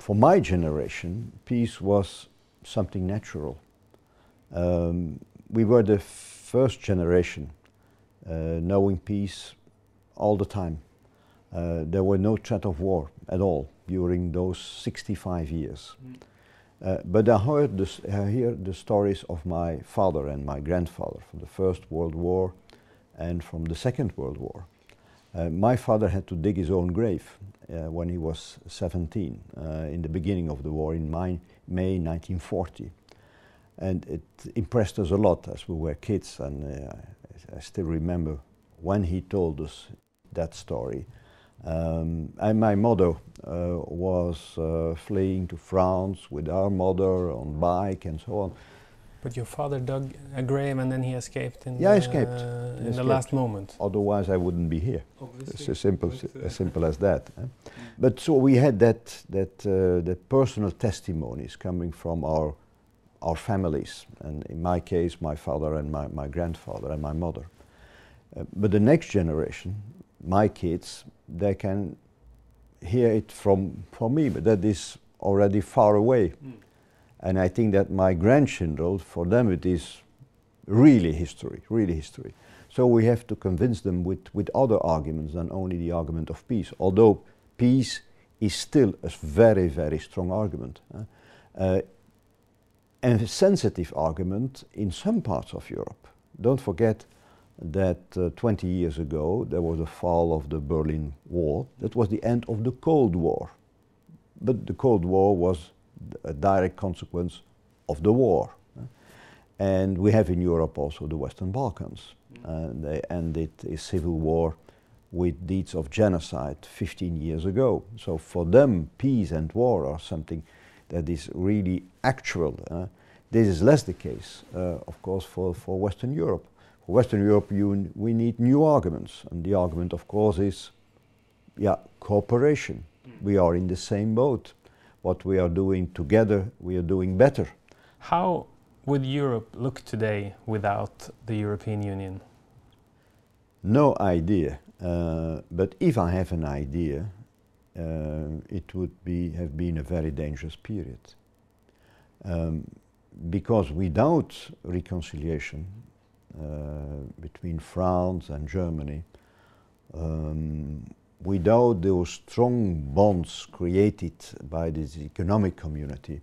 for my generation, peace was something natural. We were the first generation knowing peace all the time. There were no threat of war at all during those 65 years. But I hear the stories of my father and my grandfather from the First World War and from the Second World War. My father had to dig his own grave when he was 17 in the beginning of the war in May 1940. And it impressed us a lot as we were kids, and I still remember when he told us that story. And my mother was fleeing to France with our mother on bike and so on. But your father dug a grave and then he escaped in, the last moment. Otherwise I wouldn't be here. Obviously. It's as simple as that. But so we had that personal testimonies coming from our families, and in my case my father and my grandfather and my mother. But the next generation, my kids, they can hear it from me, but that is already far away. And I think that my grandchildren, for them it is really history, really history. So we have to convince them with other arguments than only the argument of peace, although peace is still a very, very strong argument. And a sensitive argument in some parts of Europe. Don't forget that 20 years ago there was the fall of the Berlin Wall. That was the end of the Cold War. But the Cold War was a direct consequence of the war. And we have in Europe also the Western Balkans. And they ended a civil war with deeds of genocide 15 years ago. So for them, peace and war are something that is really actual. This is less the case, of course, for Western Europe. For Western Europe, we need new arguments. And the argument, of course, is cooperation. We are in the same boat. What we are doing together, we are doing better. How would Europe look today without the European Union? No idea. But if I have an idea, it would have been a very dangerous period. Because without reconciliation between France and Germany, without those strong bonds created by this economic community,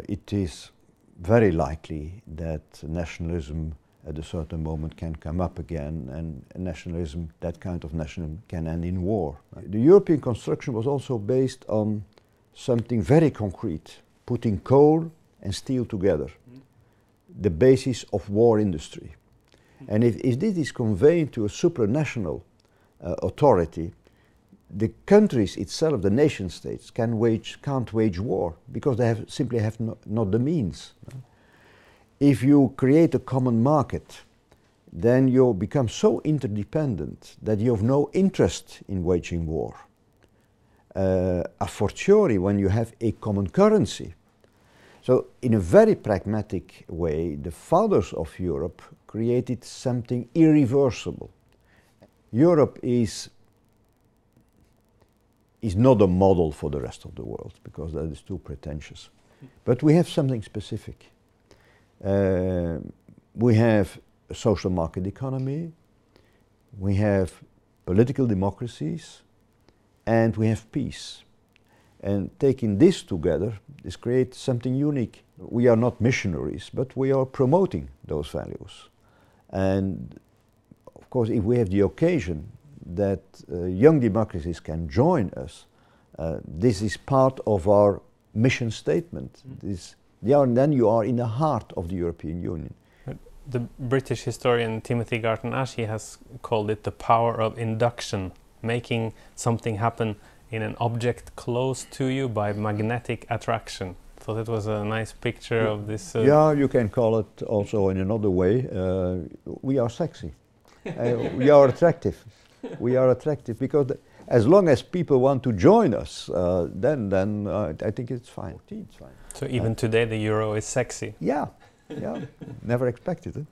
it is very likely that nationalism at a certain moment can come up again, and nationalism, that kind of nationalism, can end in war. The European construction was also based on something very concrete, putting coal and steel together, the basis of war industry. And if this is conveyed to a supranational authority, the countries itself, the nation states, can't wage war because they simply have not the means. If you create a common market, then you become so interdependent that you have no interest in waging war. A fortiori when you have a common currency. So in a very pragmatic way, the fathers of Europe created something irreversible. Europe is not a model for the rest of the world, because that is too pretentious. But we have something specific. We have a social market economy, we have political democracies, and we have peace. And taking this together, this creates something unique. We are not missionaries, but we are promoting those values. And of course, if we have the occasion that young democracies can join us, this is part of our mission statement. Then you are in the heart of the European Union. The British historian Timothy Garton-Ashey has called it the power of induction, making something happen in an object close to you by magnetic attraction. So that was a nice picture of this. Yeah, you can call it also in another way. We are sexy. We are attractive. We are attractive because as long as people want to join us, then I think it's fine. It's fine. So even today the euro is sexy. Yeah, yeah. Never expected it.